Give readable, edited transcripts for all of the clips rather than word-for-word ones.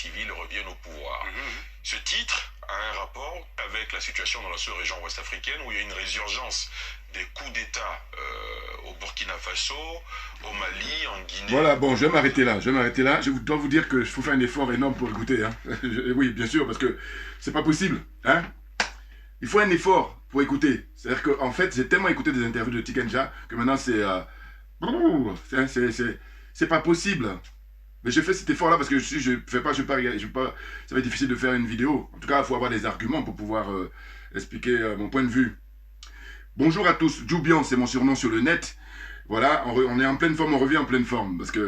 civils reviennent au pouvoir. Ce titre a un rapport avec la situation dans la sous-région ouest-africaine où il y a une résurgence des coups d'État au Burkina Faso, au Mali, en Guinée. Voilà, bon, je vais m'arrêter là, Je dois vous dire que je faut faire un effort énorme pour écouter. Hein. Oui, bien sûr, parce que c'est pas possible. Hein. Il faut un effort pour écouter. C'est-à-dire qu'en fait, j'ai tellement écouté des interviews de Tikenja que maintenant c'est pas possible. Mais je fais cet effort-là parce que si je fais pas, ça va être difficile de faire une vidéo. En tout cas, il faut avoir des arguments pour pouvoir expliquer mon point de vue. Bonjour à tous, Djoubian, c'est mon surnom sur le net. Voilà, on est en pleine forme, on revient en pleine forme. Parce que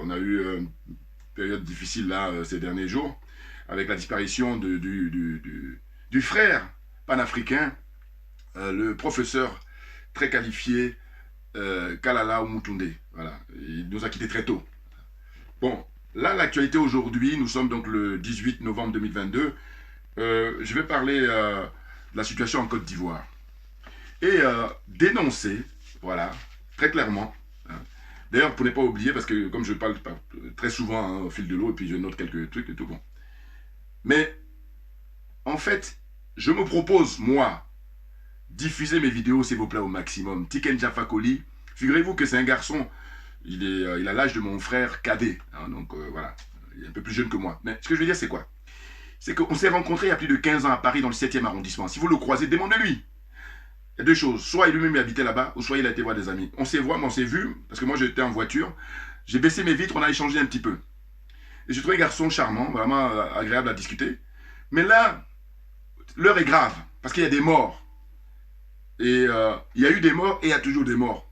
on a eu une période difficile là ces derniers jours avec la disparition du frère panafricain, le professeur très qualifié Kalala Oumutoundé. Voilà, il nous a quittés très tôt. Bon, là, l'actualité aujourd'hui, nous sommes donc le 18 novembre 2022. Je vais parler de la situation en Côte d'Ivoire. Et dénoncer, voilà, très clairement. Hein. D'ailleurs, pour ne pas oublier, parce que comme je parle très souvent hein, au fil de l'eau, et puis je note quelques trucs et tout, bon. Mais, en fait, je me propose, moi, diffuser mes vidéos, s'il vous plaît, au maximum. Tikenja Fakoli, figurez-vous que c'est un garçon, il a l'âge de mon frère cadet, hein, donc voilà, il est un peu plus jeune que moi. Mais ce que je veux dire, c'est quoi? C'est qu'on s'est rencontrés il y a plus de 15 ans à Paris, dans le 7e arrondissement. Si vous le croisez, demandez-lui. Il y a deux choses, soit lui-même habitait là-bas, ou soit il a été voir des amis. On s'est vu, mais on s'est vu, parce que moi j'étais en voiture, j'ai baissé mes vitres, on a échangé un petit peu. Et j'ai trouvé un garçon charmant, vraiment agréable à discuter. Mais là, l'heure est grave, parce qu'il y a des morts. Et il y a eu des morts et il y a toujours des morts.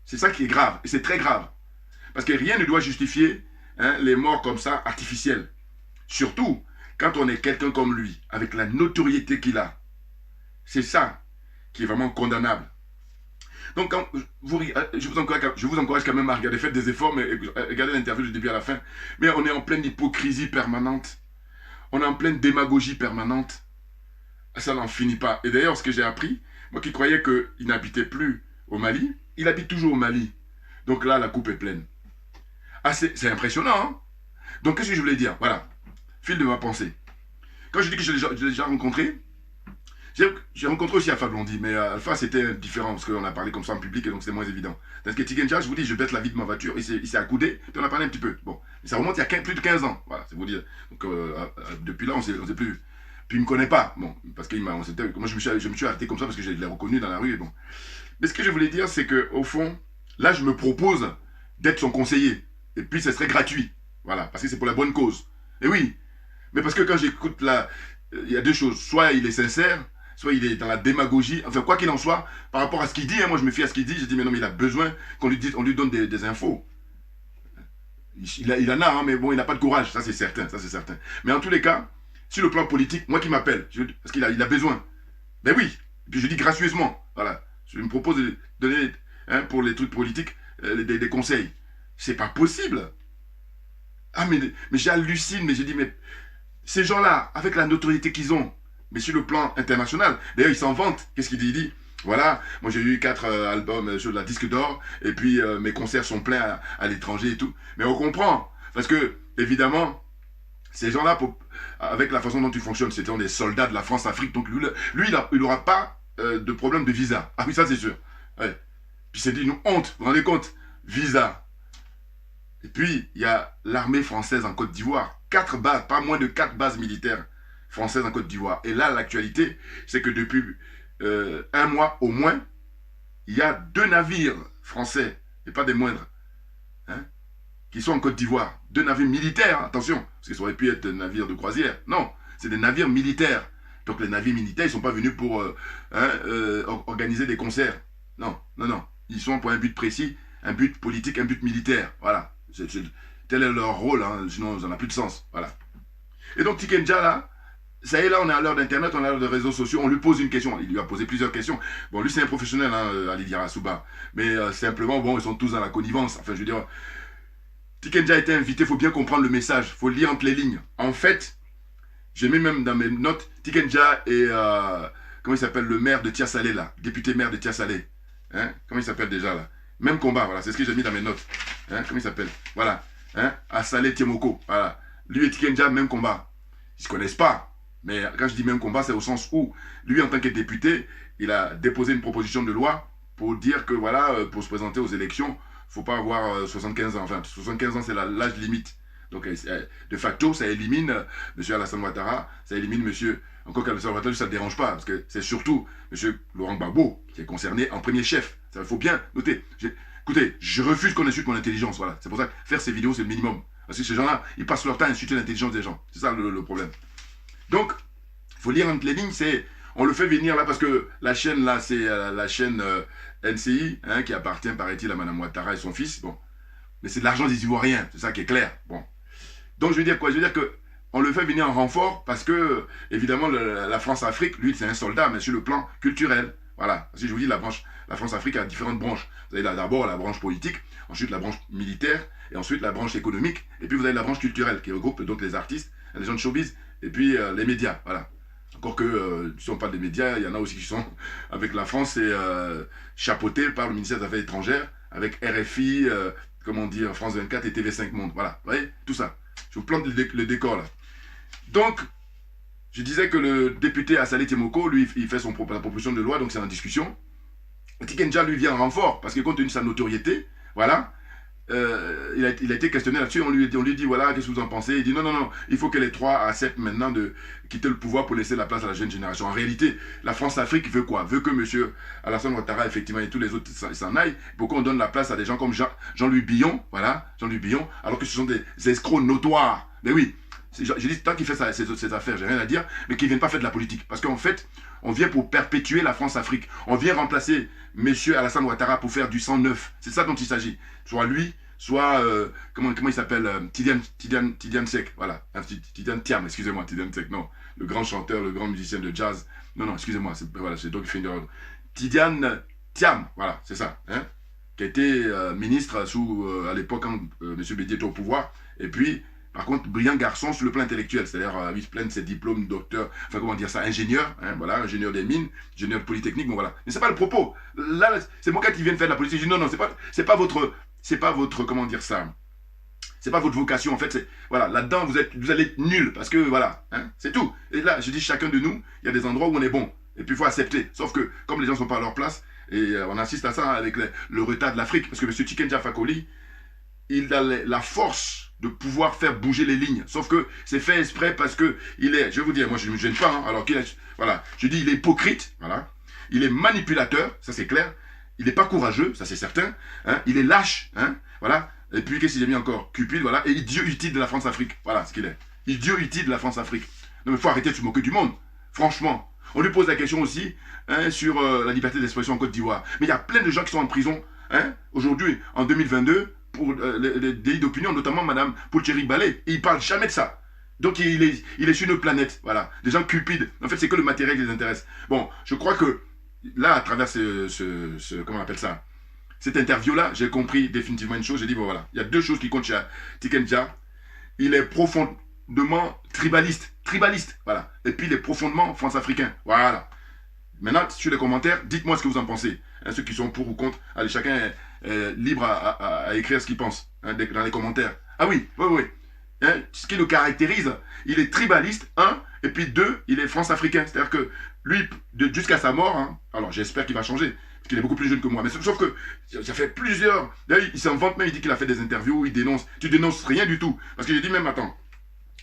C'est ça qui est grave, et c'est très grave. Parce que rien ne doit justifier hein, les morts comme ça, artificielles. Surtout quand on est quelqu'un comme lui, avec la notoriété qu'il a. C'est ça qui est vraiment condamnable. Donc, je vous encourage quand même à regarder, faites des efforts, mais regardez l'interview du début à la fin. Mais on est en pleine hypocrisie permanente. On est en pleine démagogie permanente. Ça n'en finit pas. Et d'ailleurs, ce que j'ai appris, moi qui croyais qu'il n'habitait plus au Mali, il habite toujours au Mali. Donc là, la coupe est pleine. Ah, c'est impressionnant, hein? Donc, qu'est-ce que je voulais dire? Voilà, fil de ma pensée. Quand je dis que je l'ai déjà rencontré, j'ai rencontré aussi Alpha Blondy, mais Alpha c'était différent parce qu'on a parlé comme ça en public et donc c'était moins évident. Parce que Tikenja, je vous dis, je bête la vie de ma voiture, il s'est accoudé, puis on a parlé un petit peu. Bon, mais ça remonte il y a plus de 15 ans, voilà, c'est vous dire. Donc depuis là, on sait plus. Puis il me connaît pas, bon, parce que moi je me suis arrêté comme ça parce que je l'ai reconnu dans la rue, et bon. Mais ce que je voulais dire, c'est que au fond, là je me propose d'être son conseiller. Et puis ce serait gratuit, voilà, parce que c'est pour la bonne cause. Et oui, mais parce que quand j'écoute là, il y a deux choses, soit il est sincère, soit il est dans la démagogie, enfin quoi qu'il en soit, par rapport à ce qu'il dit, hein, moi je me fie à ce qu'il dit, je dis mais non mais il a besoin qu'on lui donne des infos. Il en a, hein, mais bon il n'a pas de courage, ça c'est certain, Mais en tous les cas, sur le plan politique, moi qui m'appelle, parce qu'il a besoin. Ben oui, et puis je dis gracieusement, voilà, je me propose de donner, hein, pour les trucs politiques, des conseils. C'est pas possible. Ah mais j'hallucine, mais je dis mais ces gens-là, avec la notoriété qu'ils ont, mais sur le plan international, d'ailleurs, ils s'en vantent. Qu'est-ce qu'il dit? Il dit, voilà, moi j'ai eu 4 albums sur la disque d'or, et puis mes concerts sont pleins à l'étranger et tout. Mais on comprend, parce que, évidemment, ces gens-là, avec la façon dont ils fonctionnent, c'est des soldats de la France-Afrique, donc lui il n'aura pas de problème de visa. Ah oui, ça c'est sûr. Ouais. Puis c'est une honte, vous vous rendez compte? Visa. Et puis, il y a l'armée française en Côte d'Ivoire. 4 bases, pas moins de 4 bases militaires françaises en Côte d'Ivoire. Et là, l'actualité, c'est que depuis un mois au moins, il y a 2 navires français, et pas des moindres, hein, qui sont en Côte d'Ivoire. 2 navires militaires, attention, parce que ça aurait pu être des navires de croisière. Non, c'est des navires militaires. Donc les navires militaires, ils ne sont pas venus pour organiser des concerts. Non. Ils sont pour un but précis, un but politique, un but militaire. Voilà. Tel est leur rôle, hein, sinon ça n'a plus de sens. Voilà. Et donc Tikenja là, ça y est là, on est à l'heure d'internet, on est à l'heure des réseaux sociaux, on lui pose une question, il lui a posé plusieurs questions. Bon, lui c'est un professionnel, hein, Ali Diarra-Souba, mais simplement, bon, ils sont tous dans la connivence. Enfin, je veux dire, Tikenja a été invité, il faut bien comprendre le message, il faut lire entre les lignes. En fait, j'ai mis même dans mes notes, Tikenja et, comment il s'appelle, le maire de Tia-Salé là, député maire de Tia-Salé. Hein, comment il s'appelle déjà là? Même combat, voilà, c'est ce que j'ai mis dans mes notes. Hein, comment il s'appelle? Voilà. Hein, à Salé Tiemoko, voilà. lui et Tikenja, même combat. Ils ne se connaissent pas. Mais quand je dis même combat, c'est au sens où, lui, en tant que député, il a déposé une proposition de loi pour dire que, voilà, pour se présenter aux élections, il ne faut pas avoir 75 ans. Enfin, 75 ans, c'est l'âge limite. Donc, de facto, ça élimine M. Alassane Ouattara, ça élimine M. Encore qu'Alassane Ouattara, ça ne dérange pas, parce que c'est surtout M. Laurent Gbagbo qui est concerné en premier chef. Il faut bien noter. Écoutez, je refuse qu'on insulte mon intelligence. Voilà. C'est pour ça que faire ces vidéos, c'est le minimum. Parce que ces gens-là, ils passent leur temps à insulter l'intelligence des gens. C'est ça le problème. Donc, il faut lire entre les lignes, on le fait venir là parce que la chaîne là, c'est la chaîne NCI, hein, qui appartient, paraît-il, à Mme Ouattara et son fils. Bon. Mais c'est de l'argent des Ivoiriens, c'est ça qui est clair. Bon. Donc, je veux dire quoi? Je veux dire que on le fait venir en renfort parce que, évidemment, la France-Afrique, lui, c'est un soldat, mais sur le plan culturel. Voilà. Parce que je vous dis, la France-Afrique a différentes branches. Vous avez d'abord la branche politique, ensuite la branche militaire, et ensuite la branche économique, et puis vous avez la branche culturelle, qui regroupe donc les artistes, les gens de showbiz, et puis les médias. Voilà. Encore que, si on parle des médias, il y en a aussi qui sont avec la France, c'est chapeauté par le ministère des Affaires étrangères, avec RFI, comment dire, France 24 et TV5 Monde. Voilà. Vous voyez, tout ça. Je vous plante le décor là. Donc, je disais que le député Assalé Tiemoko, lui, il fait la proposition de loi, donc c'est en discussion. Tikenja lui vient en renfort, parce que compte tenu de sa notoriété, voilà, il a été questionné là-dessus, on lui dit, voilà, qu'est-ce que vous en pensez? Il dit, non, il faut que les trois acceptent maintenant de quitter le pouvoir pour laisser la place à la jeune génération. En réalité, la France-Afrique veut quoi? Veut que M. Alassane Ouattara, effectivement, et tous les autres s'en aillent, pour qu'on donne la place à des gens comme Jean-Louis Billon, voilà, Jean-Louis Billon, alors que ce sont des escrocs notoires. Mais oui, j'ai dit, tant qu'il fait ses affaires, j'ai rien à dire, mais qu'il ne vienne pas faire de la politique. Parce qu'en fait, on vient pour perpétuer la France-Afrique. On vient remplacer M. Alassane Ouattara pour faire du sang neuf. C'est ça dont il s'agit. Soit lui, soit, comment il s'appelle, Tidiane Seck, voilà. Tidiane Thiam, excusez-moi, Tidiane Seck, non. Le grand chanteur, le grand musicien de jazz. Non, excusez-moi, voilà, c'est donc qui fait une erreur. Tidiane Thiam, voilà, c'est ça. Hein, qui a été ministre sous, à l'époque, quand M. Bédier était au pouvoir. Et puis, par contre, brillant garçon sur le plan intellectuel, c'est-à-dire il se plaint de ses diplômes, docteur, enfin comment dire ça, ingénieur, hein, voilà, ingénieur des mines, ingénieur polytechnique, bon voilà. Mais c'est pas le propos. Là, c'est mon cas qui vient de faire de la politique. Je dis non, c'est pas votre, comment dire ça, c'est pas votre vocation en fait. Voilà, là-dedans vous allez être nul parce que voilà, hein, c'est tout. Et là, je dis chacun de nous, il y a des endroits où on est bon et puis il faut accepter. Sauf que comme les gens sont pas à leur place et on assiste à ça avec le retard de l'Afrique, parce que M. Tikenja Fakoly, il a la force de pouvoir faire bouger les lignes. Sauf que c'est fait exprès parce que il est, je vais vous dire, moi je ne me gêne pas, hein, alors qu'il est, voilà, je dis il est hypocrite, voilà, il est manipulateur, ça c'est clair, il n'est pas courageux, ça c'est certain, hein, il est lâche, hein, voilà, et puis qu'est-ce qu'il a mis encore? Cupide, voilà, et idiot utile de la France-Afrique, voilà ce qu'il est, idiot utile de la France-Afrique. Non mais il faut arrêter de se moquer du monde, franchement. On lui pose la question aussi, hein, sur la liberté d'expression en Côte d'Ivoire. Mais il y a plein de gens qui sont en prison, hein, aujourd'hui, en 2022, pour les délits d'opinion, notamment Mme Poulcheri Balé. Il ne parle jamais de ça. Donc il est sur une planète. Voilà. Des gens cupides. En fait, c'est que le matériel qui les intéresse. Bon, je crois que là, à travers comment on appelle ça, cette interview-là, j'ai compris définitivement une chose. J'ai dit, bon voilà, il y a deux choses qui comptent chez Tikenja. Il est profondément tribaliste. Voilà. Et puis il est profondément France-africain. Voilà. Maintenant, sur les commentaires, dites-moi ce que vous en pensez. Hein, ceux qui sont pour ou contre, allez, chacun est libre à écrire ce qu'il pense, hein, dans les commentaires. Ah oui. Hein, ce qui le caractérise, il est tribaliste, un, et puis deux, il est France-africain. C'est-à-dire que lui, jusqu'à sa mort, hein, alors j'espère qu'il va changer, parce qu'il est beaucoup plus jeune que moi, mais sauf que ça fait plusieurs... D'ailleurs, il s'en vante même, il dit qu'il a fait des interviews, il dénonce. Tu dénonces rien du tout. Parce que j'ai dit même, attends,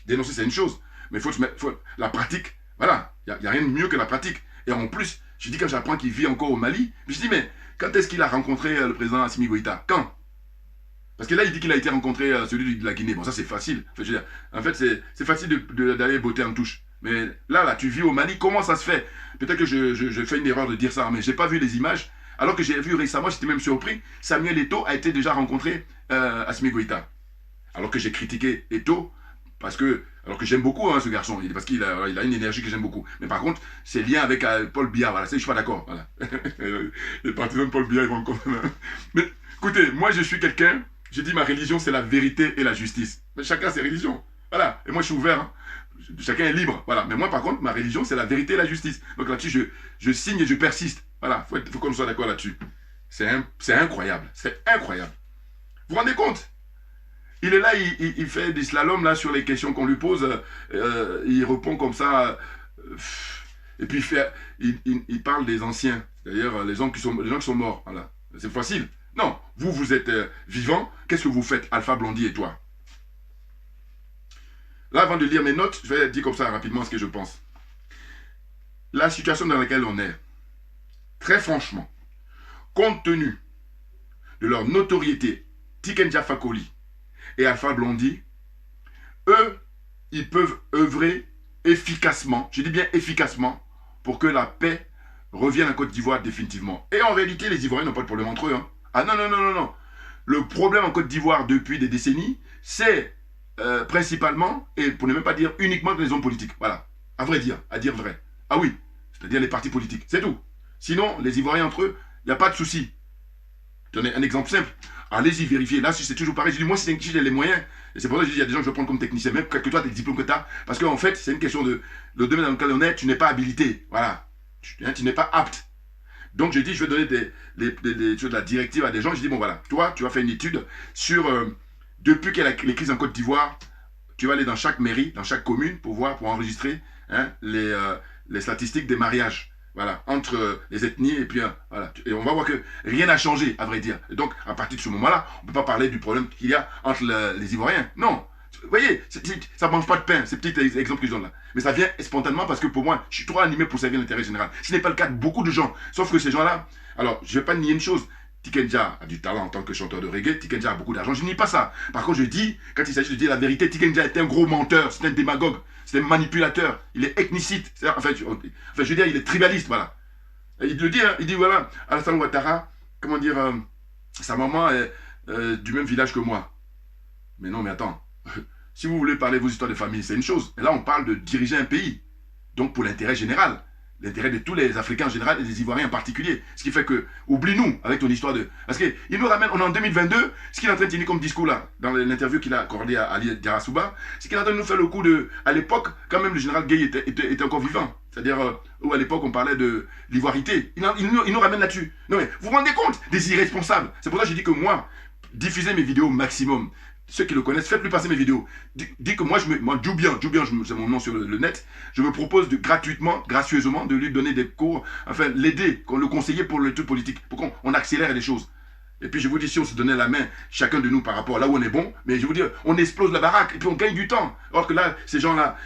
dénoncer c'est une chose, mais il faut la pratique, voilà, il n'y a rien de mieux que la pratique. Et en plus, je dis quand j'apprends qu'il vit encore au Mali, je dis mais quand est-ce qu'il a rencontré le président Assimi Goïta? Quand? Parce que là, il dit qu'il a été rencontré celui de la Guinée. Bon, ça c'est facile. Enfin, je veux dire, en fait, c'est facile d'aller botter en touche. Mais là, tu vis au Mali, comment ça se fait? Peut-être que je fais une erreur de dire ça, mais je n'ai pas vu les images. Alors que j'ai vu récemment, j'étais même surpris, Samuel Eto'o a été déjà rencontré Assimi Goïta. Alors que j'ai critiqué Eto'o, alors que j'aime beaucoup ce garçon, parce qu'il a une énergie que j'aime beaucoup. Mais par contre, ses liens avec Paul Biya, voilà, je ne suis pas d'accord. Voilà. Les partisans de Paul Biya, ils vont encore... Mais écoutez, moi je suis quelqu'un, j'ai dit ma religion c'est la vérité et la justice. Mais chacun ses religions. Voilà. Et moi je suis ouvert. Hein. Chacun est libre. Voilà. Mais moi par contre, ma religion c'est la vérité et la justice. Donc là-dessus, je signe et je persiste. Voilà. Faut qu'on soit d'accord là-dessus. C'est incroyable. C'est incroyable. Vous vous rendez compte? Il est là, il fait des slaloms là sur les questions qu'on lui pose. Il répond comme ça. Et puis il parle des anciens. D'ailleurs, les gens qui sont morts. Voilà. C'est facile. Non, vous êtes vivant. Qu'est-ce que vous faites, Alpha Blondy et toi? Là, avant de lire mes notes, je vais dire comme ça rapidement ce que je pense. La situation dans laquelle on est, très franchement, compte tenu de leur notoriété, Tiken Jah Fakoly et Alpha Blondy, eux, ils peuvent œuvrer efficacement, je dis bien efficacement, pour que la paix revienne en Côte d'Ivoire définitivement. Et en réalité, les Ivoiriens n'ont pas de problème entre eux. Hein. Ah non, non, non, non, non. Le problème en Côte d'Ivoire depuis des décennies, c'est principalement, et pour ne même pas dire uniquement les hommes politiques. Voilà. À vrai dire, à dire vrai. Ah oui, c'est-à-dire les partis politiques. C'est tout. Sinon, les Ivoiriens entre eux, il n'y a pas de souci. Je donne un exemple simple. Allez-y vérifier. Là, c'est toujours pareil. Je dis, moi, si j'ai les moyens, et c'est pour ça que je dis, il y a des gens que je vais prendre comme technicien, même que toi, des diplômes que tu as, parce qu'en fait, c'est une question de le domaine dans lequel on est, tu n'es pas habilité. Voilà. Tu n'es pas apte. Donc, je dis, je vais donner de la directive à des gens. Je dis, bon, voilà, toi, tu vas faire une étude sur, depuis qu'il y a les crises en Côte d'Ivoire, tu vas aller dans chaque mairie, dans chaque commune, pour enregistrer hein, les statistiques des mariages. Voilà, entre les ethnies et puis voilà. Et on va voir que rien n'a changé, à vrai dire. Et donc, à partir de ce moment-là, on ne peut pas parler du problème qu'il y a entre les Ivoiriens. Non. Vous voyez, ça ne mange pas de pain, ces petits exemples que je donne là. Mais ça vient spontanément parce que pour moi, je suis trop animé pour servir l'intérêt général. Ce n'est pas le cas de beaucoup de gens. Sauf que ces gens-là, alors, je ne vais pas nier une chose. Tiken Jah a du talent en tant que chanteur de reggae, Tiken Jah a beaucoup d'argent, je ne nie pas ça. Par contre, je dis, quand il s'agit de dire la vérité, Tiken Jah est un gros menteur, c'est un démagogue, c'est un manipulateur, il est ethnicite, enfin, je veux dire, il est tribaliste, voilà. Et il le dit, hein, il dit, voilà, Alassane Ouattara, comment dire, sa maman est du même village que moi. Mais non, mais attends, si vous voulez parler de vos histoires de famille, c'est une chose. Et là, on parle de diriger un pays, donc pour l'intérêt général. L'intérêt de tous les Africains en général et des Ivoiriens en particulier. Ce qui fait que, oublie-nous avec ton histoire de... Parce qu'il nous ramène, on est en 2022, ce qu'il est en train de tenir comme discours là, dans l'interview qu'il a accordé à Ali Diarasouba, c'est qu'il est en train de nous faire le coup de... À l'époque, quand même le général Gueye était encore vivant. C'est-à-dire, où à l'époque on parlait de l'ivoirité. Il nous ramène là-dessus. Non mais, vous vous rendez compte des irresponsables. C'est pour ça que j'ai dit que moi, diffuser mes vidéos au maximum. Ceux qui le connaissent, faites-lui passer mes vidéos. Dis que moi, Djoubian, c'est mon nom sur le net, je me propose gratuitement, gracieusement, de lui donner des cours, enfin, l'aider, le conseiller pour le truc politique, pour qu'on accélère les choses. Et puis je vous dis, si on se donnait la main, chacun de nous par rapport à là où on est bon, mais je vous dis, on explose la baraque, et puis on gagne du temps. Alors que là, ces gens-là,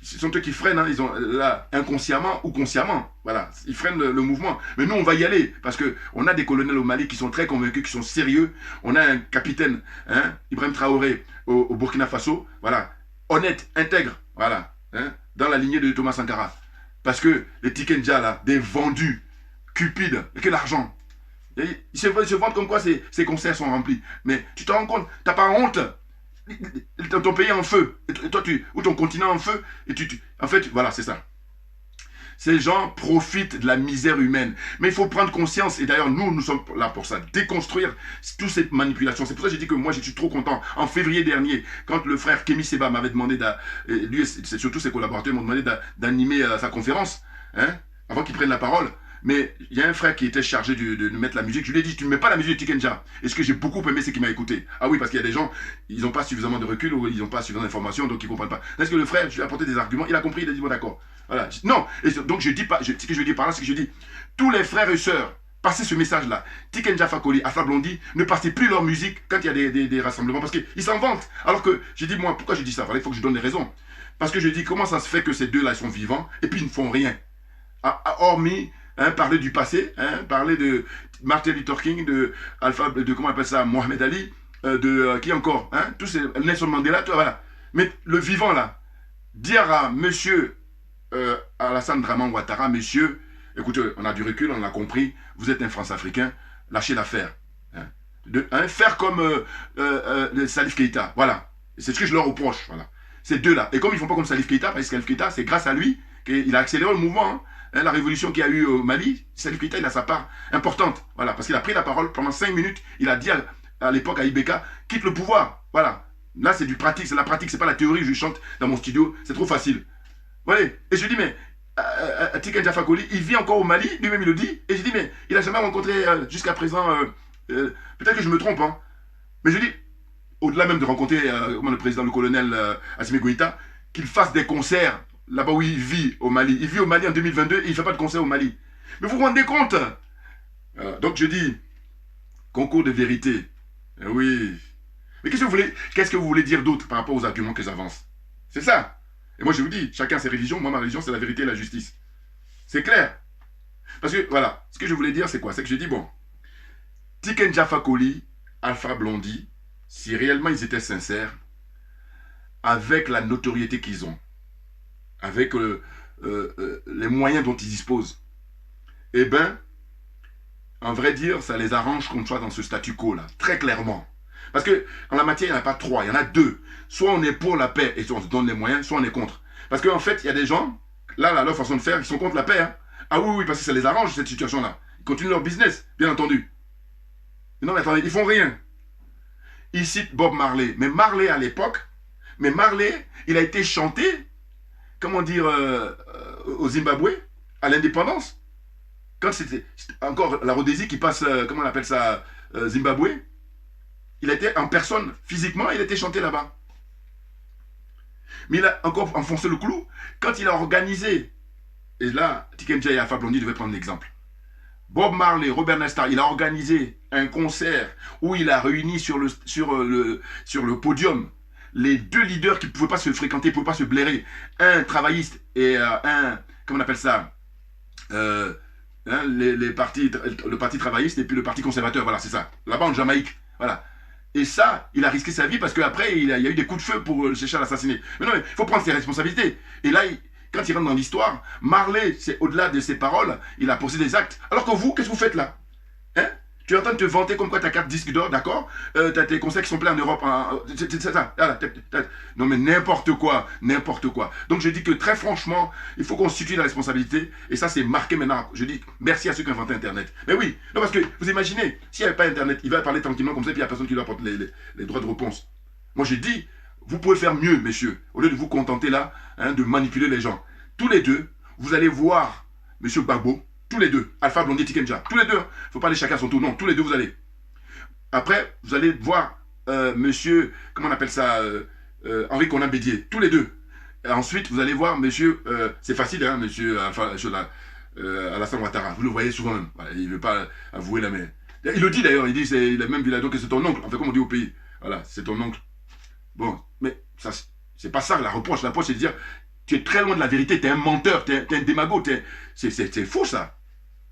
ce sont eux qui freinent, hein, ils ont là, inconsciemment ou consciemment, voilà, ils freinent le mouvement. Mais nous, on va y aller, parce qu'on a des colonels au Mali qui sont très convaincus, qui sont sérieux. On a un capitaine, hein, Ibrahim Traoré, au Burkina Faso, voilà, honnête, intègre, voilà, hein, dans la lignée de Thomas Sankara. Parce que les Tiken Jah, là, des vendus, cupides, et que l'argent. Ils se vendent comme quoi ces concerts sont remplis. Mais tu te rends compte, t'as pas honte. Ton pays est en feu, et toi ou ton continent en feu, et en fait, voilà, c'est ça. Ces gens profitent de la misère humaine. Mais il faut prendre conscience, et d'ailleurs, nous sommes là pour ça, déconstruire toute cette manipulation. C'est pour ça que j'ai dit que moi, je suis trop content. En février dernier, quand le frère Kémy Seba m'avait demandé, lui, c'est surtout ses collaborateurs, m'ont demandé d'animer sa conférence, hein, avant qu'il prenne la parole. Mais il y a un frère qui était chargé de mettre la musique. Je lui ai dit, tu ne mets pas la musique de Tiken Jah. Et ce que j'ai beaucoup aimé, c'est qu'il m'a écouté. Ah oui, parce qu'il y a des gens, ils n'ont pas suffisamment de recul ou ils n'ont pas suffisamment d'informations, donc ils ne comprennent pas. Est-ce que le frère, je lui ai apporté des arguments, il a compris, il a dit, bon d'accord. Voilà. Non, et donc je dis pas, ce que je veux dire par là, c'est que je dis, tous les frères et sœurs, passez ce message-là. Tiken Jah Fakoly, Alpha Blondy, ne passez plus leur musique quand il y a des rassemblements, parce qu'ils s'en vantent. Alors que, j'ai dit, moi, pourquoi je dis ça? Voilà, il faut que je donne des raisons. Parce que je dis, comment ça se fait que ces deux-là, ils sont vivants, et puis ils ne font rien? Hormis... Hein, parler du passé, hein, parler de Martin Luther King, de comment on appelle ça, Mohamed Ali, qui encore, hein, tous ces Nelson Mandela, tout, voilà. Mais le vivant là, dire à monsieur Alassane Draman Ouattara, monsieur, écoutez, on a du recul, on l'a compris, vous êtes un France-Africain, lâchez l'affaire. Hein, faire comme Salif Keïta, voilà. C'est ce que je leur reproche, voilà. Ces deux-là. Et comme ils ne font pas comme Salif Keïta, parce que Salif Keïta, c'est grâce à lui qu'il a accéléré le mouvement, hein. La révolution qu'il y a eu au Mali, Salif Keïta, il a sa part importante. Voilà, parce qu'il a pris la parole pendant 5 minutes. Il a dit à l'époque à Ibeka, quitte le pouvoir. Voilà. Là, c'est du pratique, c'est la pratique, c'est pas la théorie. Je chante dans mon studio, c'est trop facile. Voilà. Et je dis, mais Tiken Jah Fakoly, il vit encore au Mali, lui-même il le dit. Et je dis, mais il a jamais rencontré jusqu'à présent, peut-être que je me trompe, hein. Mais je dis, au-delà même de rencontrer le président, le colonel Assimi Goïta, qu'il fasse des concerts là-bas où il vit au Mali. Il vit au Mali en 2022 et il ne fait pas de concert au Mali. Mais vous vous rendez compte? Donc je dis, concours de vérité. Oui. Mais qu'est-ce que vous voulez dire d'autre par rapport aux arguments que j'avance? C'est ça. Et moi je vous dis, chacun ses religions. Moi ma religion c'est la vérité et la justice. C'est clair. Parce que voilà, ce que je voulais dire c'est quoi? C'est que je dis bon, Tiken Jah Fakoly, Alpha Blondy, si réellement ils étaient sincères, avec la notoriété qu'ils ont, avec les moyens dont ils disposent, eh bien, en vrai dire, ça les arrange qu'on soit dans ce statu quo là, très clairement. Parce que en la matière, il n'y en a pas trois, il y en a deux. Soit on est pour la paix et on se donne les moyens, soit on est contre. Parce qu'en fait, il y a des gens, là, leur façon de faire, ils sont contre la paix. Hein. Ah oui, oui, parce que ça les arrange cette situation-là. Ils continuent leur business, bien entendu. Mais non, mais attendez, ils font rien. Ils citent Bob Marley. Mais Marley à l'époque, il a été chanté, comment dire, au Zimbabwe, à l'indépendance. Quand c'était encore la Rhodésie qui passe, comment on appelle ça, Zimbabwe, il était en personne, physiquement, il était chanté là-bas. Mais il a encore enfoncé le clou quand il a organisé, et là, Tiken Jah et Alpha Blondy devaient prendre l'exemple. Bob Marley, Robert Nesta, il a organisé un concert où il a réuni sur le podium les deux leaders qui ne pouvaient pas se fréquenter, ne pouvaient pas se blairer. Un travailliste et comment on appelle ça, le parti travailliste et puis le parti conservateur, voilà, c'est ça. Là-bas en Jamaïque, voilà. Et ça, il a risqué sa vie parce qu'après, il y a eu des coups de feu pour chercher à l'assassiner. Mais non, il faut prendre ses responsabilités. Et là, quand il rentre dans l'histoire, Marley, c'est au-delà de ses paroles, il a posé des actes. Alors que vous, qu'est-ce que vous faites là? Hein? Tu es en train de te vanter comme quoi tu as 4 disques d'or, d'accord? Tu as tes concerts qui sont pleins en Europe. C'est ça. Non mais n'importe quoi, n'importe quoi. Donc je dis que très franchement, il faut qu'on situe la responsabilité. Et ça c'est marqué maintenant. Je dis merci à ceux qui ont inventé Internet. Mais oui, non parce que vous imaginez, s'il n'y avait pas Internet, il va parler tranquillement comme ça et puis il n'y a personne qui lui apporte les droits de réponse. Moi je dis, vous pouvez faire mieux messieurs, au lieu de vous contenter là, hein, de manipuler les gens. Tous les deux, vous allez voir monsieur Gbagbo, tous les deux, Alpha Blondy, Tiken Jah, tous les deux, il ne faut pas aller chacun à son tour, non, tous les deux vous allez. Après, vous allez voir monsieur, comment on appelle ça, Henri Konan Bédié, tous les deux. Et ensuite, vous allez voir monsieur, c'est facile, hein, monsieur Alassane Ouattara, vous le voyez souvent même, voilà, il ne veut pas avouer la main. Il le dit d'ailleurs, il a même dit là, donc c'est ton oncle, enfin comme on dit au pays, voilà, c'est ton oncle. Bon, mais ça, c'est pas ça la reproche c'est de dire, tu es très loin de la vérité, tu es un menteur, tu es un démago, c'est faux ça.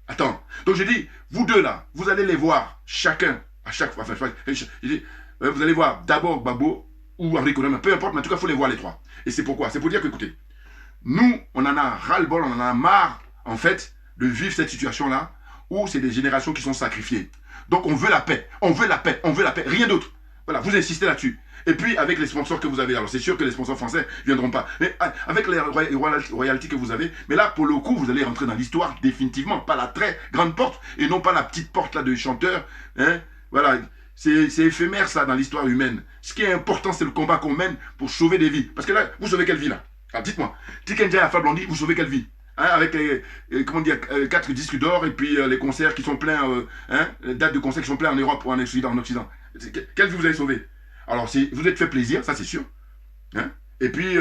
Attends, donc je dis, vous deux là, vous allez les voir, chacun, à chaque fois, vous allez voir d'abord Babo ou Henri Konan, peu importe, mais en tout cas, il faut les voir les trois. Et c'est pourquoi? C'est pour dire que, écoutez, nous, on en a ras-le-bol, on en a marre, en fait, de vivre cette situation-là, où c'est des générations qui sont sacrifiées. Donc on veut la paix, on veut la paix, on veut la paix, rien d'autre. Voilà, vous insistez là-dessus. Et puis, avec les sponsors que vous avez, alors c'est sûr que les sponsors français ne viendront pas, mais avec les royalties que vous avez, mais là, pour le coup, vous allez rentrer dans l'histoire définitivement, pas la très grande porte, et non pas la petite porte là de chanteur, hein, voilà, c'est éphémère ça dans l'histoire humaine. Ce qui est important, c'est le combat qu'on mène pour sauver des vies. Parce que là, vous sauvez quelle vie là? Alors dites-moi, Tiken Jah et Alpha Blondy, vous sauvez quelle vie? Hein, avec comment dire, 4 disques d'or et puis les concerts qui sont pleins, les dates de concerts qui sont pleins en Europe ou en Occident. Quelle vie vous avez sauvé? Alors, si vous êtes fait plaisir, ça c'est sûr. Hein? Et puis,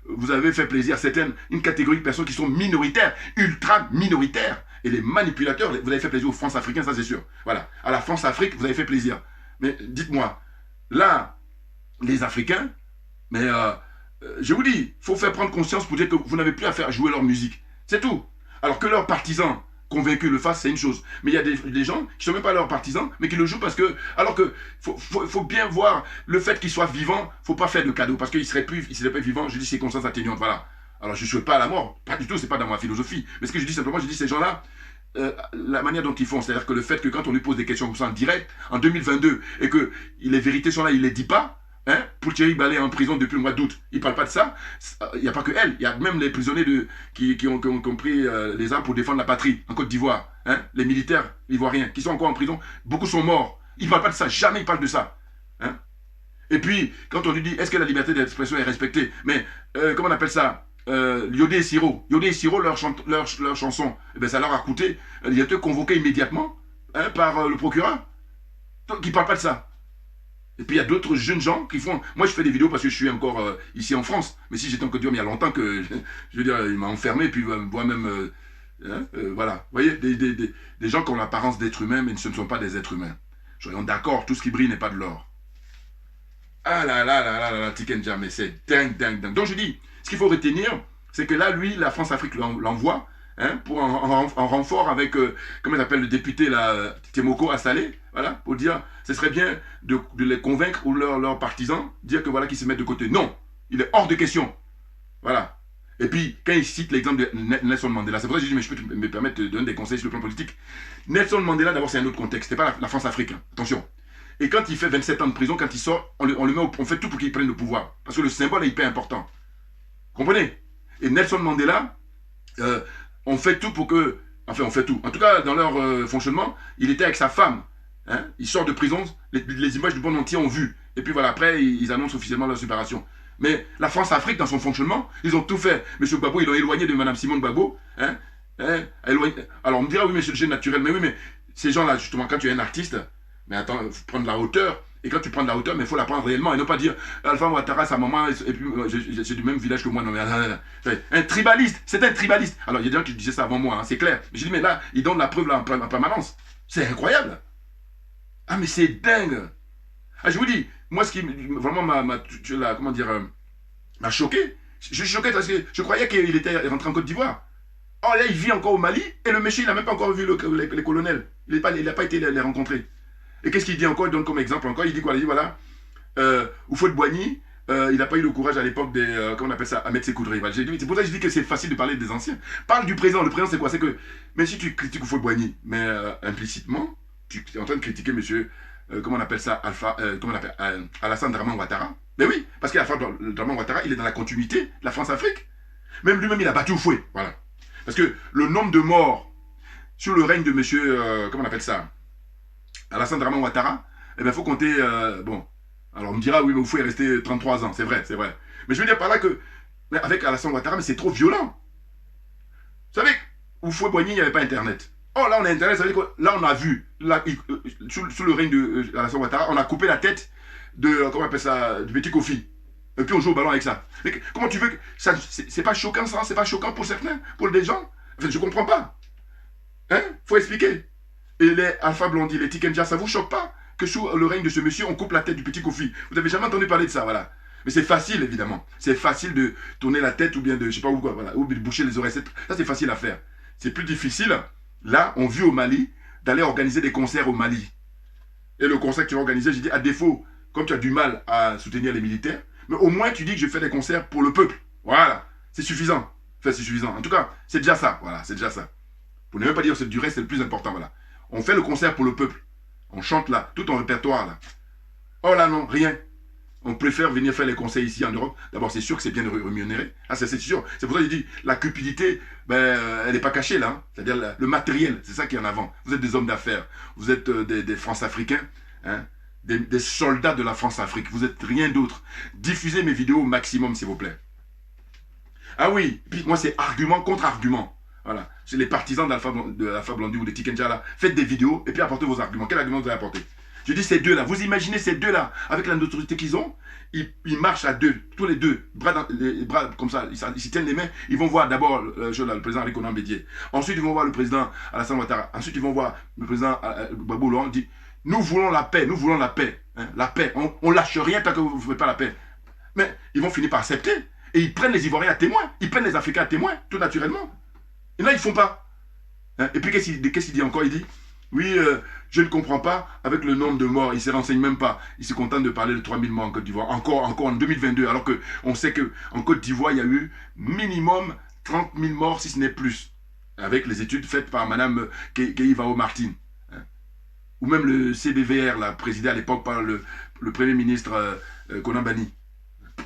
vous avez fait plaisir à une catégorie de personnes qui sont minoritaires, ultra minoritaires. Et les manipulateurs, vous avez fait plaisir aux France-Africains, ça c'est sûr. Voilà. À la France-Afrique, vous avez fait plaisir. Mais dites-moi, là, les Africains, mais je vous dis, il faut faire prendre conscience pour dire que vous n'avez plus à faire jouer leur musique. C'est tout. Alors que leurs partisans convaincus le fassent, c'est une chose. Mais il y a des gens qui ne sont même pas leurs partisans, mais qui le jouent parce que... Alors que faut bien voir le fait qu'ils soient vivants, il ne faut pas faire de cadeau, parce qu'ils ne seraient pas vivants, je dis circonstances atténuantes, voilà. Alors je ne souhaite pas à la mort, pas du tout, c'est pas dans ma philosophie. Mais ce que je dis simplement, je dis ces gens-là, la manière dont ils font, c'est-à-dire que le fait que quand on lui pose des questions comme ça en direct, en 2022, et que les vérités sont là, il ne les dit pas, hein, pour Thierry Ballet en prison depuis le mois d'août, il ne parle pas de ça. Il n'y a pas que elle, il y a même les prisonniers qui ont pris les armes pour défendre la patrie en Côte d'Ivoire. Hein, les militaires ivoiriens qui sont encore en prison, beaucoup sont morts. Il ne parle pas de ça, jamais il parle de ça. Hein. Et puis, quand on lui dit, est-ce que la liberté d'expression est respectée? Mais, comment on appelle ça? Yodé et Siro, leur chanson, eh bien, ça leur a coûté, il a été convoqué immédiatement, hein, par le procureur. Donc, il ne parle pas de ça. Et puis il y a d'autres jeunes gens qui font... Moi je fais des vidéos parce que je suis encore ici en France. Mais si j'étais en Côte d'Ivoire, il y a longtemps que... Je veux dire, il m'a enfermé, puis moi-même... voilà. Vous voyez, des gens qui ont l'apparence d'êtres humains, mais ce ne sont pas des êtres humains. Soyons d'accord, tout ce qui brille n'est pas de l'or. Ah là là là là là là, Tikenja, mais c'est dingue, dingue, dingue. Donc je dis, ce qu'il faut retenir, c'est que là, lui, la France-Afrique l'envoie pour en renfort avec, comment il s'appelle, le député là, Temoko Assalé, voilà, pour dire, ce serait bien de les convaincre ou leurs partisans, dire que voilà, qu'ils se mettent de côté. Non, il est hors de question. Voilà. Et puis, quand il cite l'exemple de Nelson Mandela, c'est pour ça que je dis, mais je peux me permettre de donner des conseils sur le plan politique. Nelson Mandela, d'abord, c'est un autre contexte. C'est pas la France-Afrique, hein. Attention. Et quand il fait 27 ans de prison, quand il sort, on fait tout pour qu'il prenne le pouvoir. Parce que le symbole est hyper important. Comprenez? Et Nelson Mandela, on fait tout pour que... Enfin, on fait tout. En tout cas, dans leur fonctionnement, il était avec sa femme. Hein? Il sort de prison, les images du monde entier ont vu. Et puis voilà, après, ils annoncent officiellement leur séparation. Mais la France-Afrique, dans son fonctionnement, ils ont tout fait. Monsieur Gbagbo, ils l'ont éloigné de Mme Simone Gbagbo. Hein? Alors, on me dira, oui, mais c'est le jeu naturel. Mais oui, mais ces gens-là, justement, quand tu es un artiste... Mais attends, il faut prendre la hauteur. Et quand tu prends de la hauteur, mais il faut la prendre réellement. Et ne pas dire, Alpha Ouattara, sa maman, et puis c'est du même village que moi. Non, mais un tribaliste, c'est un tribaliste. Alors, il y a des gens qui disaient ça avant moi, hein, c'est clair. Mais j'ai dit, mais là, ils donnent la preuve là, en permanence. C'est incroyable. Ah, mais c'est dingue. Ah, je vous dis, moi, ce qui vraiment m'a choqué, je suis choqué parce que je croyais qu'il était rentré en Côte d'Ivoire. Oh, là, il vit encore au Mali, et le monsieur, il n'a même pas encore vu les colonels. Il n'a pas été les rencontrer. Et qu'est-ce qu'il dit encore? Il donne comme exemple encore. Il dit quoi? Il dit voilà, Houphouët-Boigny, il n'a pas eu le courage à l'époque des, comment on appelle ça, Ahmed Sékou Touré. C'est pour ça que je dis que c'est facile de parler des anciens. Parle du présent. Le présent, c'est quoi? C'est que, même si tu critiques Houphouët-Boigny, mais implicitement, tu es en train de critiquer monsieur, comment on appelle ça, Alassane Dramane Ouattara. Mais oui, parce qu'Alassane Dramane Ouattara, il est dans la continuité de la France-Afrique. Même lui-même, il a battu Houphouët. Voilà. Parce que le nombre de morts sur le règne de monsieur, comment on appelle ça, Alassane Dramane Ouattara, eh bien, il faut compter, bon, alors on me dira, oui, mais Houphouët est resté 33 ans, c'est vrai, c'est vrai. Mais je veux dire par là que, avec Alassane Ouattara, mais c'est trop violent. Vous savez, Houphouët-Boigny, il n'y avait pas Internet. Oh, là, on a Internet, ça veut dire que là, on a vu, là, sous le règne d'Alassane Ouattara, on a coupé la tête de, comment on appelle ça, du petit Kofi. Et puis on joue au ballon avec ça. Mais comment tu veux que ça, c'est pas choquant ça, c'est pas choquant pour certains, pour des gens? Enfin, je comprends pas. Hein? Faut expliquer. Et les Alpha Blondy, les Tikenja, ça vous choque pas que sous le règne de ce monsieur, on coupe la tête du petit Kofi? Vous n'avez jamais entendu parler de ça, voilà. Mais c'est facile, évidemment. C'est facile de tourner la tête ou bien de, je sais pas où quoi, voilà, ou de boucher les oreilles. Ça, c'est facile à faire. C'est plus difficile, là, on vit au Mali, d'aller organiser des concerts au Mali. Et le concert que tu vas organiser, j'ai dit, à défaut, comme tu as du mal à soutenir les militaires, mais au moins tu dis que je fais des concerts pour le peuple. Voilà, c'est suffisant. Enfin, c'est suffisant. En tout cas, c'est déjà ça. Voilà, c'est déjà ça. Pour ne même pas dire que c'est du reste, c'est le plus important. Voilà. On fait le concert pour le peuple. On chante là, tout en répertoire là. Oh là non, rien. On préfère venir faire les concerts ici en Europe. D'abord, c'est sûr que c'est bien rémunéré. Ah, c'est sûr. C'est pour ça que je dis, la cupidité, ben, elle n'est pas cachée là. Hein. C'est-à-dire le matériel, c'est ça qui est en avant. Vous êtes des hommes d'affaires. Vous êtes des France-Africains. Hein. Des soldats de la France-Afrique. Vous êtes rien d'autre. Diffusez mes vidéos au maximum, s'il vous plaît. Ah oui, puis moi c'est argument contre argument. Voilà. C'est les partisans de l'Alpha Blondy ou de Tikenja là. Faites des vidéos et puis apportez vos arguments. Quel argument vous allez apporter? Je dis ces deux-là. Vous imaginez ces deux-là, avec la notoriété qu'ils ont, ils marchent à deux, tous les deux, les bras comme ça, ils se tiennent les mains. Ils vont voir d'abord le président Rikonan Bédié. Ensuite, ils vont voir le président Alassane Ouattara. Ensuite, ils vont voir le président Gbagbo Laurent. Dit, nous voulons la paix, nous voulons la paix. Hein, la paix, on lâche rien tant que vous ne faites pas la paix. Mais ils vont finir par accepter. Et ils prennent les Ivoiriens à témoin. Ils prennent les Africains à témoin, tout naturellement. Et là, ils ne font pas. Hein, et puis, qu'est-ce qu'il dit encore? Il dit, oui, je ne comprends pas avec le nombre de morts. Il ne se renseigne même pas. Il se contente de parler de 3000 morts en Côte d'Ivoire. Encore en 2022. Alors qu'on sait qu'en Côte d'Ivoire, il y a eu minimum 30 000 morts, si ce n'est plus. Avec les études faites par Mme Keïvao Martin. Ou même le CDVR, là, présidé à l'époque par le Premier ministre Konan Banny.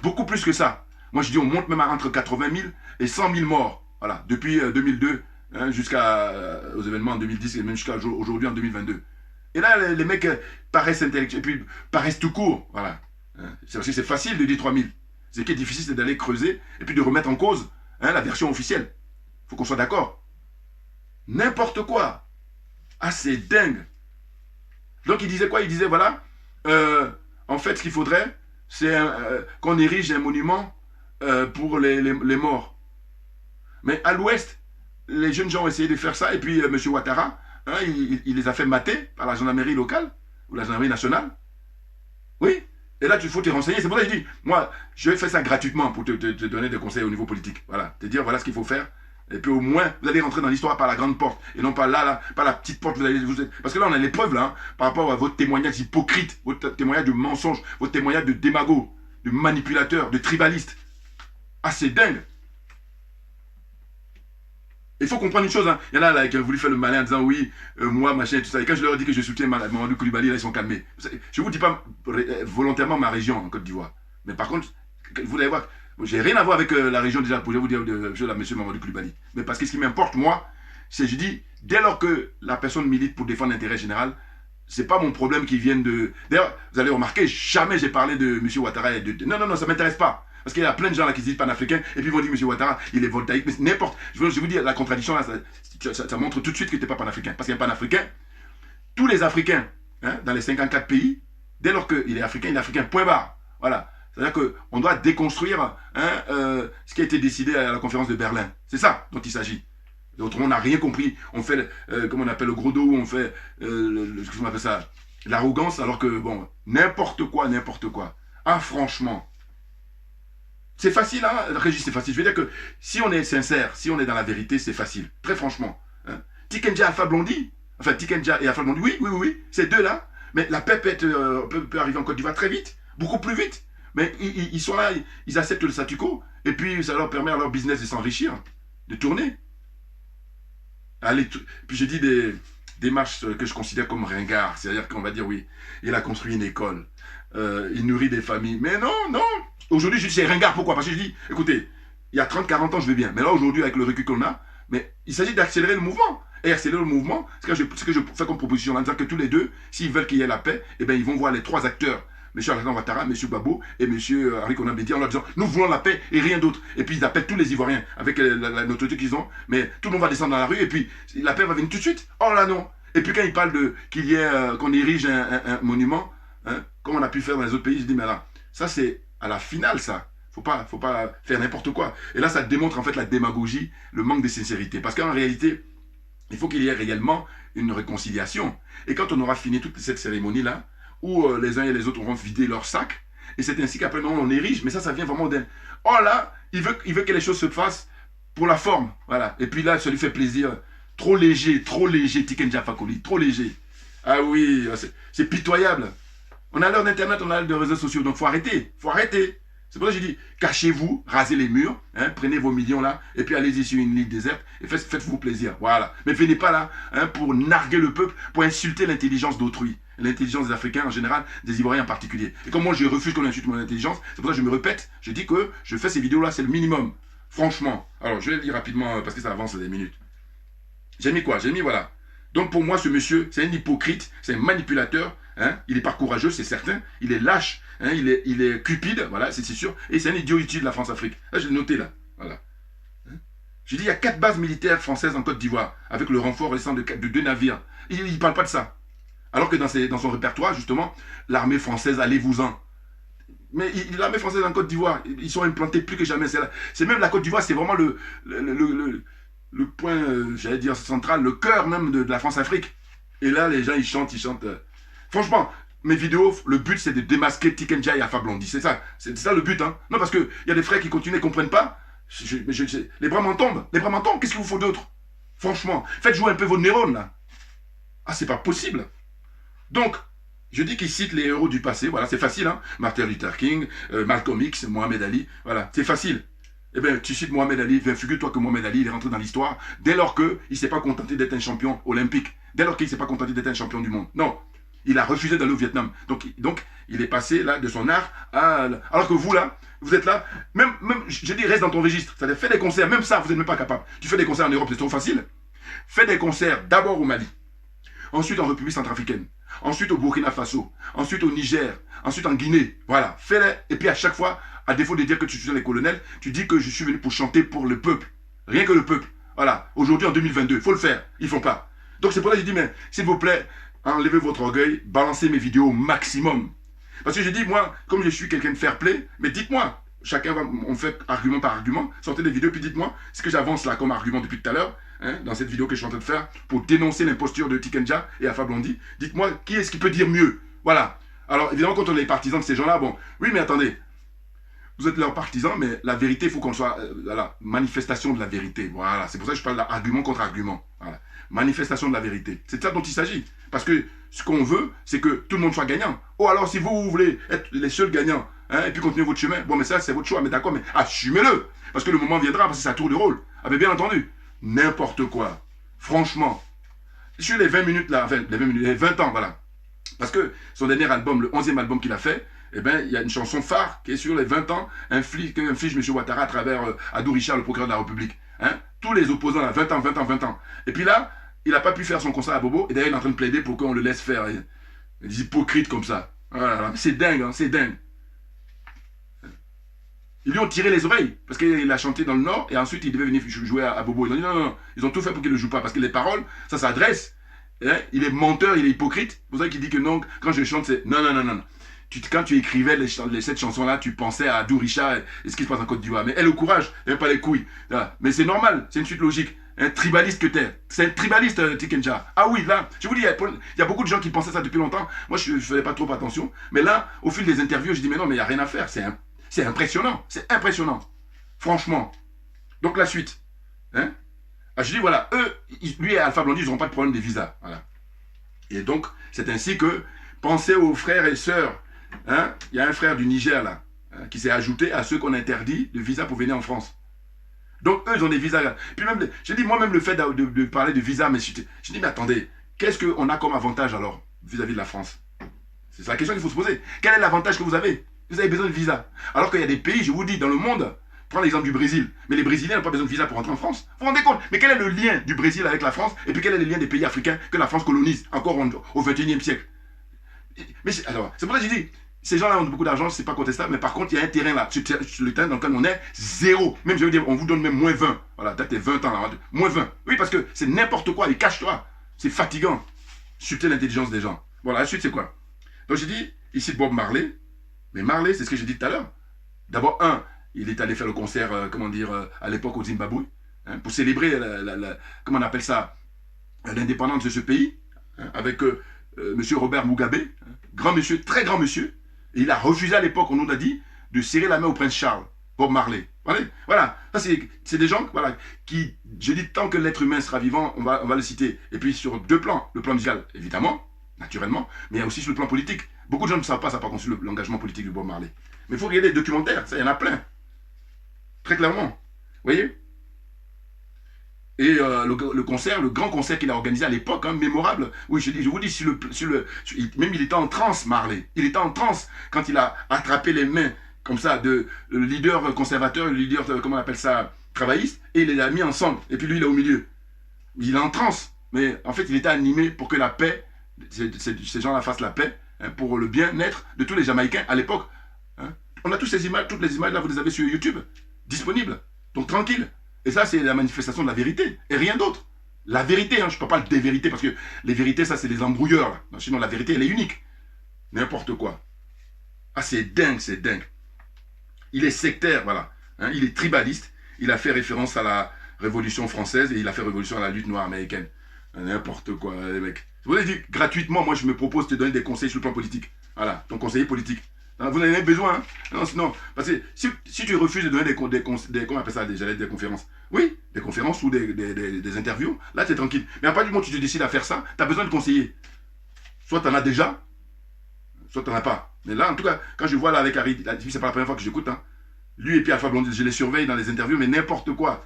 Beaucoup plus que ça. Moi, je dis, on monte même à entre 80 000 et 100 000 morts. Voilà, depuis 2002 hein, jusqu'aux événements en 2010 et même jusqu'à aujourd'hui en 2022. Et là, les mecs paraissent intellectuels, et puis paraissent tout court. Voilà. Hein, c'est facile de dire 3 000. Ce qui est difficile, c'est d'aller creuser et puis de remettre en cause hein, la version officielle. Il faut qu'on soit d'accord. N'importe quoi. Ah, c'est dingue. Donc il disait quoi? Il disait voilà, en fait, ce qu'il faudrait, c'est qu'on érige un monument pour les morts. Mais à l'ouest, les jeunes gens ont essayé de faire ça, et puis M. Ouattara, hein, il les a fait mater par la gendarmerie locale, ou la gendarmerie nationale. Oui, et là, il faut te renseigner. C'est pour ça que je dis, moi, je fais ça gratuitement pour te donner des conseils au niveau politique. Voilà, te dire, voilà ce qu'il faut faire. Et puis au moins, vous allez rentrer dans l'histoire par la grande porte, et non pas là, par la petite porte. Parce que là, on a les preuves, là, hein, par rapport à votre témoignage hypocrite, votre témoignage de mensonge, votre témoignage de démago, de manipulateur, de tribaliste. Ah, c'est dingue. Il faut comprendre une chose, hein. Il y en a là qui ont voulu faire le malin en disant oui, moi, machin, et tout ça. Et quand je leur ai dit que je soutiens Mamadou Koulibaly, là, ils sont calmés. Je ne vous dis pas volontairement ma région en Côte d'Ivoire. Mais par contre, vous allez voir, j'ai rien à voir avec la région déjà, pour vous dire, de M. Mamadou Koulibaly. Mais parce que ce qui m'importe, moi, c'est, je dis, dès lors que la personne milite pour défendre l'intérêt général, c'est pas mon problème qui vienne de... D'ailleurs, vous allez remarquer, jamais j'ai parlé de M. Ouattara et de... Non, non, non, ça ne m'intéresse pas. Parce qu'il y a plein de gens là qui se disent panafricains, et puis ils vont dire M. Ouattara, il est voltaïque, mais n'importe. Je vais vous dire, la contradiction là, ça montre tout de suite que tu n'es pas panafricain. Parce qu'un panafricain, tous les Africains, hein, dans les 54 pays, dès lors qu'il est africain, point barre. Voilà. C'est-à-dire qu'on doit déconstruire hein, ce qui a été décidé à la conférence de Berlin. C'est ça dont il s'agit. Autrement, on n'a rien compris. On fait, comme on appelle le gros dos, on fait, qu'est-ce qu'on appelle ça, l'arrogance, alors que, bon, n'importe quoi, n'importe quoi. Ah, franchement. C'est facile, hein, Régis, c'est facile. Je veux dire que si on est sincère, si on est dans la vérité, c'est facile. Très franchement. Hein. Tikenja et Alpha Blondy, enfin Tikenja et Alpha Blondy, oui, ces deux-là, mais la paix peut arriver en Côte d'Ivoire très vite, beaucoup plus vite. Mais ils sont là, ils acceptent le statu quo, et puis ça leur permet à leur business de s'enrichir, de tourner. Allez, puis j'ai dit des démarches que je considère comme ringards, c'est-à-dire qu'on va dire oui, il a construit une école, il nourrit des familles, mais non, non. Aujourd'hui, je dis c'est ringard, pourquoi? Parce que je dis, écoutez, il y a 30-40 ans, je vais bien. Mais là, aujourd'hui, avec le recul qu'on a, mais il s'agit d'accélérer le mouvement. Et accélérer le mouvement, c'est ce que je fais comme proposition, en disant que tous les deux, s'ils veulent qu'il y ait la paix, eh bien, ils vont voir les trois acteurs, M. Alassane Ouattara, M. Babo et M. Henri Konan Bédié, en leur disant, nous voulons la paix et rien d'autre. Et puis, ils appellent tous les Ivoiriens, avec la notoriété qu'ils ont, mais tout le monde va descendre dans la rue, et puis, la paix va venir tout de suite. Oh là, non. Et puis, quand ils parlent qu'il y ait, qu'on érige un monument, hein, comme on a pu faire dans les autres pays, je dis, mais là, ça, c'est à la finale, ça. Faut pas faire n'importe quoi. Et là, ça démontre en fait la démagogie, le manque de sincérité. Parce qu'en réalité, il faut qu'il y ait réellement une réconciliation. Et quand on aura fini toute cette cérémonie-là, où les uns et les autres auront vidé leur sac, et c'est ainsi qu'après on érige, mais ça vient vraiment d'un... Oh là, il veut que les choses se fassent pour la forme. Voilà. Et puis là, ça lui fait plaisir. Trop léger, Tikenja Fakoli, trop léger. Ah oui, c'est pitoyable. On a l'heure d'Internet, on a l'heure de réseaux sociaux, donc faut arrêter. C'est pour ça que j'ai dit, cachez-vous, rasez les murs, hein, prenez vos millions là, et puis allez-y sur une île déserte, et faites-vous plaisir, voilà. Mais venez pas là, hein, pour narguer le peuple, pour insulter l'intelligence d'autrui, l'intelligence des Africains en général, des Ivoiriens en particulier. Et comme moi je refuse qu'on insulte mon intelligence, c'est pour ça que je me répète, je dis que je fais ces vidéos là, c'est le minimum, franchement. Alors je vais le dire rapidement, parce que ça avance des minutes. J'ai mis quoi? J'ai mis voilà. Donc pour moi ce monsieur, c'est un hypocrite, c'est un manipulateur, hein, il n'est pas courageux, c'est certain, il est lâche, hein, il est cupide, voilà, c'est sûr, et c'est un idiot utile de la France-Afrique. Là, je l'ai noté, là, voilà. Hein? Je dis, il y a 4 bases militaires françaises en Côte d'Ivoire, avec le renfort récent de 2 navires. Il ne parle pas de ça. Alors que dans son répertoire, justement, l'armée française, allez-vous-en. Mais l'armée française en Côte d'Ivoire, ils sont implantés plus que jamais. C'est même la Côte d'Ivoire, c'est vraiment le point, j'allais dire, central, le cœur même de la France-Afrique. Et là, les gens, ils chantent. Franchement, mes vidéos, le but, c'est de démasquer Tikenja et Alpha Blondy. C'est ça le but. Hein. Non, parce qu'il y a des frères qui continuent et ne comprennent pas. Les bras m'en tombent. Qu'est-ce qu'il vous faut d'autre? Franchement, faites jouer un peu vos neurones, là. Ah, c'est pas possible. Donc, je dis qu'ils citent les héros du passé. Voilà, c'est facile. Hein. Martin Luther King, Malcolm X, Mohamed Ali. Voilà, c'est facile. Eh bien, tu cites Mohamed Ali, figure-toi que Mohamed Ali, il est rentré dans l'histoire dès lors qu'il ne s'est pas contenté d'être un champion olympique, dès lors qu'il ne s'est pas contenté d'être un champion du monde. Non, il a refusé d'aller au Vietnam. Donc, il est passé là de son art à... Alors que vous, là, vous êtes là, même je dis, reste dans ton registre. C'est-à-dire, fais des concerts, même ça, vous n'êtes même pas capable. Tu fais des concerts en Europe, c'est trop facile. Fais des concerts d'abord au Mali, ensuite en République centrafricaine, ensuite au Burkina Faso, ensuite au Niger, ensuite en Guinée. Voilà, fais-les. Et puis à chaque fois, à défaut de dire que tu soutiens les colonels, tu dis que je suis venu pour chanter pour le peuple. Rien que le peuple. Voilà, aujourd'hui en 2022, il faut le faire. Ils ne font pas. Donc c'est pour ça que je dis, mais s'il vous plaît, enlevez votre orgueil, balancez mes vidéos au maximum. Parce que j'ai dit, moi, comme je suis quelqu'un de fair play, mais dites-moi, chacun va, on fait argument par argument, sortez des vidéos, puis dites-moi ce que j'avance là comme argument depuis tout à l'heure, hein, dans cette vidéo que je suis en train de faire, pour dénoncer l'imposture de Tikenja et Alpha Blondy. Dites-moi, qui est-ce qui peut dire mieux? Voilà. Alors, évidemment, quand on est partisans de ces gens-là, bon, oui, mais attendez, vous êtes leurs partisans, mais la vérité, il faut qu'on soit, voilà, manifestation de la vérité. Voilà, c'est pour ça que je parle d'argument contre argument. Voilà. Manifestation de la vérité. C'est de ça dont il s'agit. Parce que ce qu'on veut, c'est que tout le monde soit gagnant. Ou alors, si vous voulez être les seuls gagnants, hein, et puis continuer votre chemin, bon, mais ça, c'est votre choix, mais d'accord, mais assumez-le. Parce que le moment viendra, parce que c'est un tour de rôle. Avez bien entendu. N'importe quoi. Franchement. Sur les 20 minutes là, enfin, les 20 minutes, les 20 ans, voilà. Parce que son dernier album, le 11e album qu'il a fait, eh ben, il y a une chanson phare qui est sur les 20 ans, inflige M. Ouattara à travers Adou Richard, le procureur de la République. Hein? Tous les opposants, là, 20 ans, 20 ans, 20 ans. Et puis là, il n'a pas pu faire son concert à Bobo, et d'ailleurs, il est en train de plaider pour qu'on le laisse faire. Des hypocrites comme ça. Voilà. C'est dingue, hein, c'est dingue. Ils lui ont tiré les oreilles, parce qu'il a chanté dans le Nord, et ensuite il devait venir jouer à Bobo. Ils ont dit non, non, non, ils ont tout fait pour qu'il ne le joue pas, parce que les paroles, ça s'adresse. Hein? Il est menteur, il est hypocrite. C'est pour ça qu'il dit que non, quand je chante, c'est non, non, non, non. Quand tu écrivais cette chanson-là, tu pensais à Adou Richard et ce qui se passe en Côte d'Ivoire. Mais elle, au courage, elle n'a pas les couilles. Mais c'est normal, c'est une suite logique. Un tribaliste que t'es. C'est un tribaliste, Tikenja. Ah oui, là, je vous dis, il y a beaucoup de gens qui pensaient ça depuis longtemps. Moi, je ne faisais pas trop attention. Mais là, au fil des interviews, je dis, mais non, mais il n'y a rien à faire. C'est impressionnant. C'est impressionnant. Franchement. Donc, la suite. Hein? Ah, je dis, voilà, eux, lui et Alpha Blondy, ils n'auront pas de problème des visas. Voilà. Et donc, c'est ainsi que, pensez aux frères et sœurs. Hein? Il y a un frère du Niger, là, hein, qui s'est ajouté à ceux qu'on interdit de visa pour venir en France. Donc, eux, ils ont des visas. Puis même, je dis, moi-même, le fait de parler de visa, mais je dis, mais attendez, qu'est-ce qu'on a comme avantage, alors, vis-à-vis de la France? C'est la question qu'il faut se poser. Quel est l'avantage que vous avez? Vous avez besoin de visa. Alors qu'il y a des pays, je vous dis, dans le monde, prends l'exemple du Brésil, mais les Brésiliens n'ont pas besoin de visa pour rentrer en France. Vous vous rendez compte? Mais quel est le lien du Brésil avec la France? Et puis quel est le lien des pays africains que la France colonise, encore au XXIe siècle? Mais alors, c'est pour ça que je dis, ces gens-là ont beaucoup d'argent, c'est pas contestable, mais par contre, il y a un terrain là, sur le terrain dans lequel on est, zéro. Même, je veux dire, on vous donne même moins 20. Voilà, t'as tes 20 ans là, moins 20. Oui, parce que c'est n'importe quoi, et cache-toi. C'est fatigant. Subtil l'intelligence des gens. Voilà, la suite, c'est quoi? Donc, j'ai dit, ici, Bob Marley. Mais Marley, c'est ce que j'ai dit tout à l'heure. D'abord, il est allé faire le concert, comment dire, à l'époque au Zimbabwe, hein, pour célébrer, comment on appelle ça, l'indépendance de ce pays, hein, avec monsieur Robert Mugabe, hein, grand monsieur, très grand monsieur. Et il a refusé à l'époque, on nous a dit, de serrer la main au prince Charles, Bob Marley. Voilà, ça c'est des gens voilà, qui, je dis, tant que l'être humain sera vivant, on va le citer. Et puis sur deux plans, le plan musical, évidemment, naturellement, mais il y a aussi sur le plan politique. Beaucoup de gens ne savent pas, ça n'a pas conçu l'engagement politique de Bob Marley. Mais il faut regarder les documentaires, ça, il y en a plein. Très clairement. Vous voyez? Et le concert, le grand concert qu'il a organisé à l'époque, hein, mémorable. Oui, je vous dis, même il était en transe, Marley. Il était en transe quand il a attrapé les mains, comme ça, de le leader conservateur, le leader, comment on appelle ça, travailliste, et il les a mis ensemble. Et puis lui, il est au milieu. Il est en transe. Mais en fait, il était animé pour que la paix, ces gens-là fassent la paix, hein, pour le bien-être de tous les Jamaïcains à l'époque. Hein. On a toutes ces images, toutes les images là, vous les avez sur YouTube, disponibles. Donc tranquille. Et ça, c'est la manifestation de la vérité, et rien d'autre. La vérité, hein, je ne parle pas des vérités, parce que les vérités, ça, c'est les embrouilleurs. Là. Sinon, la vérité, elle est unique. N'importe quoi. Ah, c'est dingue, c'est dingue. Il est sectaire, voilà. Hein, il est tribaliste. Il a fait référence à la Révolution française, et il a fait révolution à la lutte noire américaine. N'importe quoi, les mecs. Je vous ai dit, gratuitement, moi, je me propose de te donner des conseils sur le plan politique. Voilà, ton conseiller politique. Vous en avez besoin, hein? Non, sinon, parce que si tu refuses de donner comment on appelle ça, des conférences. Oui, des conférences ou des interviews, là tu es tranquille. Mais à partir du moment où tu te décides à faire ça, tu as besoin de conseiller. Soit tu en as déjà, soit tu n'en as pas. Mais là, en tout cas, quand je vois là avec Harry, c'est pas la première fois que j'écoute, hein. Lui et puis Alpha Blondy, je les surveille dans les interviews, mais n'importe quoi.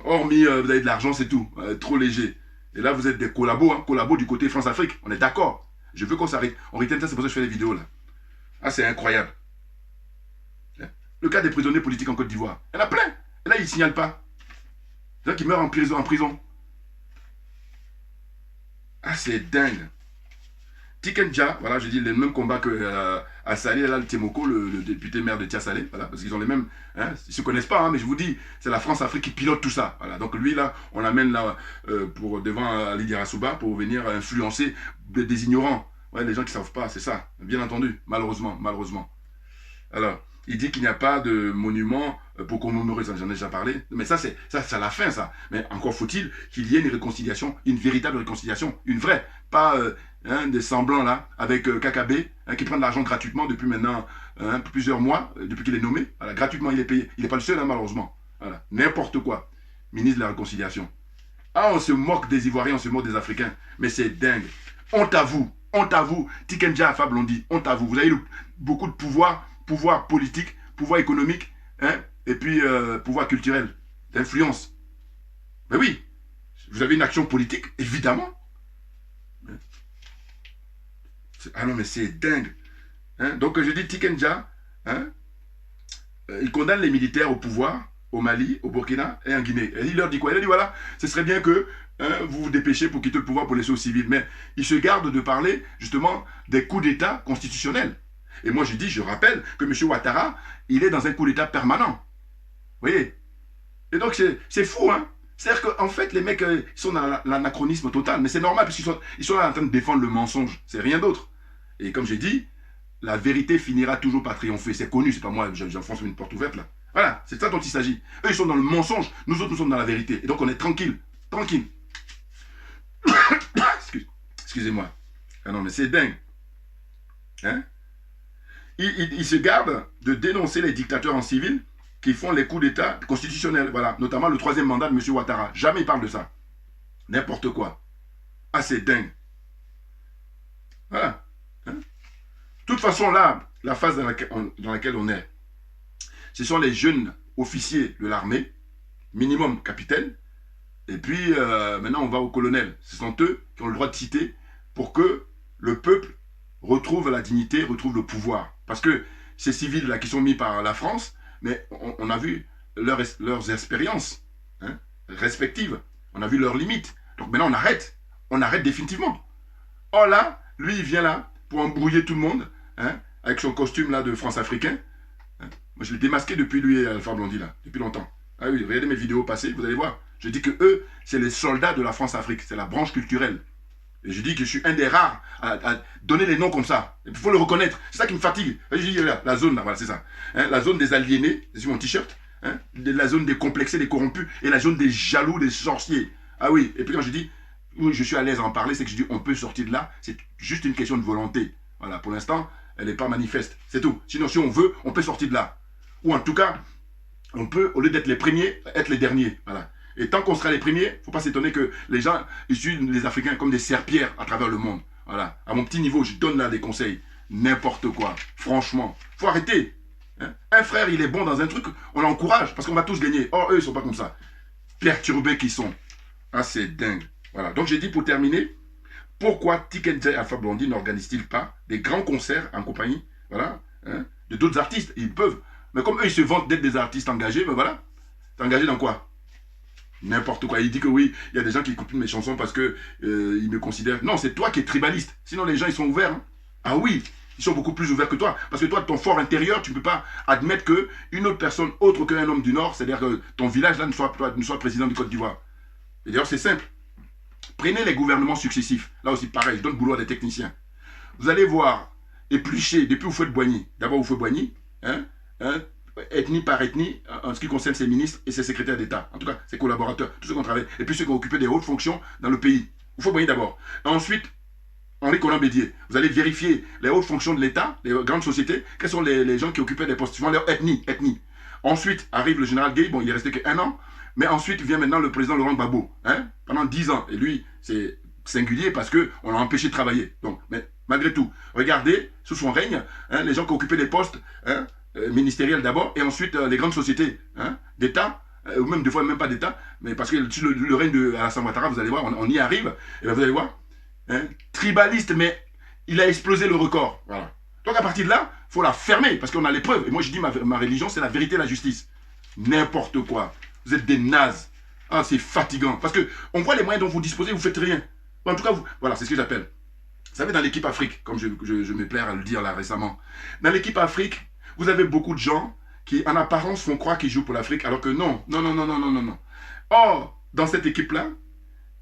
Hormis, vous avez de l'argent, c'est tout. Trop léger. Et là, vous êtes des collabos, hein, collabos du côté France-Afrique. On est d'accord. Je veux qu'on s'arrête. On retienne ça, c'est pour ça que je fais les vidéos là. Ah, c'est incroyable. Le cas des prisonniers politiques en Côte d'Ivoire. Il y en a plein. Et là, ils ne signalent pas. Il y en a qui meurent en prison. Ah, c'est dingue. Tikenja, voilà, je dis le même combat que à Salé, là, le Tiemoko, le député maire de Tia-Salé, voilà, parce qu'ils ont les mêmes, hein, ils ne se connaissent pas, hein, mais je vous dis, c'est la France-Afrique qui pilote tout ça. Voilà, donc lui, là, on l'amène là devant Ali Dirasouba pour venir influencer des ignorants. Ouais, les gens qui ne savent pas, c'est ça. Bien entendu, malheureusement, malheureusement. Alors, il dit qu'il n'y a pas de monument pour commémorer ça, j'en ai déjà parlé. Mais ça, c'est à la fin, ça. Mais encore faut-il qu'il y ait une réconciliation, une véritable réconciliation, une vraie. Pas des semblants, là, avec KKB, qui prennent de l'argent gratuitement depuis maintenant plusieurs mois, depuis qu'il est nommé. Voilà, gratuitement, il est payé. Il n'est pas le seul, malheureusement. Voilà, n'importe quoi. Ministre de la Réconciliation. Ah, on se moque des Ivoiriens, on se moque des Africains. Mais c'est dingue. Honte à vous, Tikenja Afab l'ont dit, honte à vous. Vous avez eu beaucoup de pouvoir politique, pouvoir économique, et puis pouvoir culturel, d'influence. Mais oui, vous avez une action politique, évidemment. Ah non, mais c'est dingue. Donc je dis Tikenja, il condamne les militaires au pouvoir, au Mali, au Burkina et en Guinée. Et il leur dit quoi? Il leur dit voilà, ce serait bien que vous vous dépêchez pour quitter le pouvoir pour laisser aux civils. Mais il se garde de parler justement des coups d'État constitutionnels. Et moi je rappelle que M. Ouattara, il est dans un coup d'État permanent. Vous voyez? Et donc c'est fou, hein? C'est-à-dire qu'en fait, les mecs, ils sont dans l'anachronisme total. Mais c'est normal, parce qu'ils sont là en train de défendre le mensonge. C'est rien d'autre. Et comme j'ai dit, la vérité finira toujours par triompher. C'est connu, c'est pas moi, j'enfonce une porte ouverte là. Voilà, c'est ça dont il s'agit. Eux, ils sont dans le mensonge, nous autres, nous sommes dans la vérité. Et donc, on est tranquille. Tranquille. Excusez-moi. Ah non, mais c'est dingue. Hein? Il se garde de dénoncer les dictateurs en civil qui font les coups d'État constitutionnels. Voilà, notamment le 3e mandat de M. Ouattara. Jamais il parle de ça. N'importe quoi. Ah, c'est dingue. Voilà. Hein? De toute façon, là, la phase dans laquelle on est, ce sont les jeunes officiers de l'armée, minimum capitaine, et puis maintenant on va au colonel. Ce sont eux qui ont le droit de citer pour que le peuple retrouve la dignité, retrouve le pouvoir. Parce que ces civils-là qui sont mis par la France, mais on a vu leurs expériences respectives, on a vu leurs limites. Donc maintenant on arrête définitivement. Oh là, lui il vient là pour embrouiller tout le monde, avec son costume là de France-Africain. Moi, je l'ai démasqué depuis lui et Alpha Blondy, là, depuis longtemps. Ah oui, regardez mes vidéos passées, vous allez voir. Je dis que eux, c'est les soldats de la France-Afrique, c'est la branche culturelle. Et je dis que je suis un des rares à donner les noms comme ça. Il faut le reconnaître, c'est ça qui me fatigue. Je dis, là, la zone, là, voilà, c'est ça. La zone des aliénés, c'est sur mon t-shirt. La zone des complexés, des corrompus, et la zone des jaloux, des sorciers. Ah oui, et puis quand je dis, oui, je suis à l'aise à en parler, c'est que je dis, on peut sortir de là, c'est juste une question de volonté. Voilà, pour l'instant, elle n'est pas manifeste, c'est tout. Sinon, si on veut, on peut sortir de là. Ou en tout cas, on peut, au lieu d'être les premiers, être les derniers. Voilà. Et tant qu'on sera les premiers, il ne faut pas s'étonner que les gens issus des Africains comme des serpillères à travers le monde. Voilà. À mon petit niveau, je donne là des conseils. N'importe quoi. Franchement. Il faut arrêter. Un frère, il est bon dans un truc, on l'encourage parce qu'on va tous gagner. Or, eux, ils ne sont pas comme ça. Perturbés qu'ils sont. Ah, c'est dingue. Voilà. Donc, j'ai dit pour terminer, pourquoi Tikenja et Alpha Blondy n'organisent-ils pas des grands concerts en compagnie, voilà, de d'autres artistes? Ils peuvent. Mais comme eux, ils se vantent d'être des artistes engagés, mais voilà. T'es engagé dans quoi? N'importe quoi. Il dit que oui, il y a des gens qui écoutent mes chansons parce que ils me considèrent. Non, c'est toi qui es tribaliste. Sinon, les gens, ils sont ouverts. Hein. Ah oui, ils sont beaucoup plus ouverts que toi. Parce que toi, ton fort intérieur, tu ne peux pas admettre qu'une autre personne autre qu'un homme du Nord, c'est-à-dire que ton village, là, ne soit président du Côte d'Ivoire. Et d'ailleurs, c'est simple. Prenez les gouvernements successifs. Là aussi, pareil, je donne boulot à des techniciens. Vous allez voir éplucher depuis Houphouët-Boigny. D'abord, Houphouët-Boigny, ethnie par ethnie, en ce qui concerne ses ministres et ses secrétaires d'État. En tout cas, ses collaborateurs, tous ceux qui ont travaillé. Et puis ceux qui ont occupé des hautes fonctions dans le pays. Houphouët-Boigny d'abord. Ensuite, Henri Conan Bédier. Vous allez vérifier les hautes fonctions de l'État, les grandes sociétés, quels sont les gens qui occupaient des postes, suivant leur ethnie. Ensuite, arrive le général Gueye, bon, il est resté qu'un an. Mais ensuite vient maintenant le président Laurent Gbagbo, pendant 10 ans. Et lui, c'est singulier parce qu'on l'a empêché de travailler. Donc, mais malgré tout, regardez, sous son règne, les gens qui occupaient des postes ministériels d'abord, et ensuite les grandes sociétés d'État, ou même des fois même pas d'État, mais parce que sur le règne de Alassane Ouattara, vous allez voir, on y arrive, et bien vous allez voir, tribaliste, mais il a explosé le record. Voilà. Donc à partir de là, il faut la fermer, parce qu'on a les preuves. Et moi je dis, ma religion, c'est la vérité et la justice. N'importe quoi. Vous êtes des nazes. Ah, c'est fatigant. Parce que on voit les moyens dont vous disposez, vous ne faites rien. En tout cas, voilà, c'est ce que j'appelle. Vous savez, dans l'équipe Afrique, comme je me plais à le dire là récemment, dans l'équipe Afrique, vous avez beaucoup de gens qui, en apparence, font croire qu'ils jouent pour l'Afrique, alors que non. Or, dans cette équipe-là,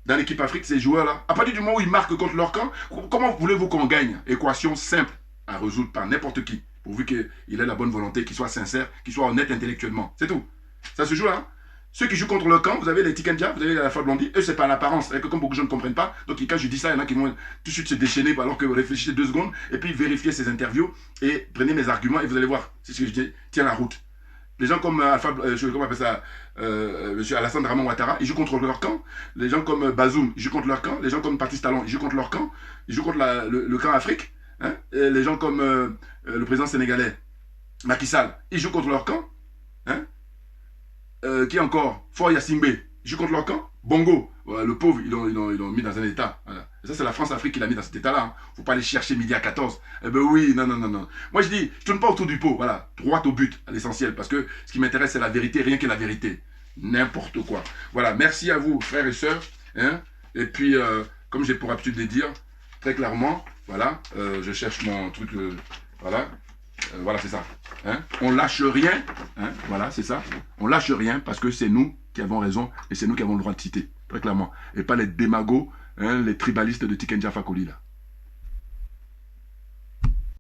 dans l'équipe Afrique, ces joueurs-là, à partir du moment où ils marquent contre leur camp, comment voulez-vous qu'on gagne? Équation simple à résoudre par n'importe qui, pourvu qu'il ait la bonne volonté, qu'il soit sincère, qu'il soit honnête intellectuellement. C'est tout. Ça se joue là. Hein? Ceux qui jouent contre leur camp, vous avez les Tikenja, vous avez la Alpha Blondy, eux, c'est pas l'apparence. C'est que comme beaucoup de gens ne comprennent pas, donc quand je dis ça, il y en a qui vont tout de suite se déchaîner alors que vous réfléchissez 2 secondes et puis vérifiez ces interviews et prenez mes arguments et vous allez voir. C'est ce que je dis, tiens la route. Les gens comme comment on appelle ça, M. Alassane Draman Ouattara, ils jouent contre leur camp. Les gens comme Bazoum, ils jouent contre leur camp. Les gens comme Patrice Talon, ils jouent contre leur camp. Ils jouent contre le camp Afrique. Hein. Et les gens comme le président sénégalais, Macky Sall, ils jouent contre leur camp. Hein. Qui encore? Foy Yassimbe, ils jouent contre leur camp. Bongo, le pauvre, ils l'ont mis dans un état. Voilà. Et ça, c'est la France-Afrique qui l'a mis dans cet état-là. Hein. Faut pas aller chercher midi à 14. Eh ben oui, non. Moi, je dis, je tourne pas autour du pot. Voilà, droit au but, à l'essentiel. Parce que ce qui m'intéresse, c'est la vérité, rien que la vérité. N'importe quoi. Voilà, merci à vous, frères et sœurs. Hein. Et puis, comme j'ai pour habitude de dire, très clairement, voilà, je cherche mon truc, voilà. Voilà, c'est ça. Hein? On lâche rien. Hein? Voilà, c'est ça. On lâche rien parce que c'est nous qui avons raison et c'est nous qui avons le droit de citer, très clairement. Et pas les démagos, hein, les tribalistes de Tikenja Fakoli, là.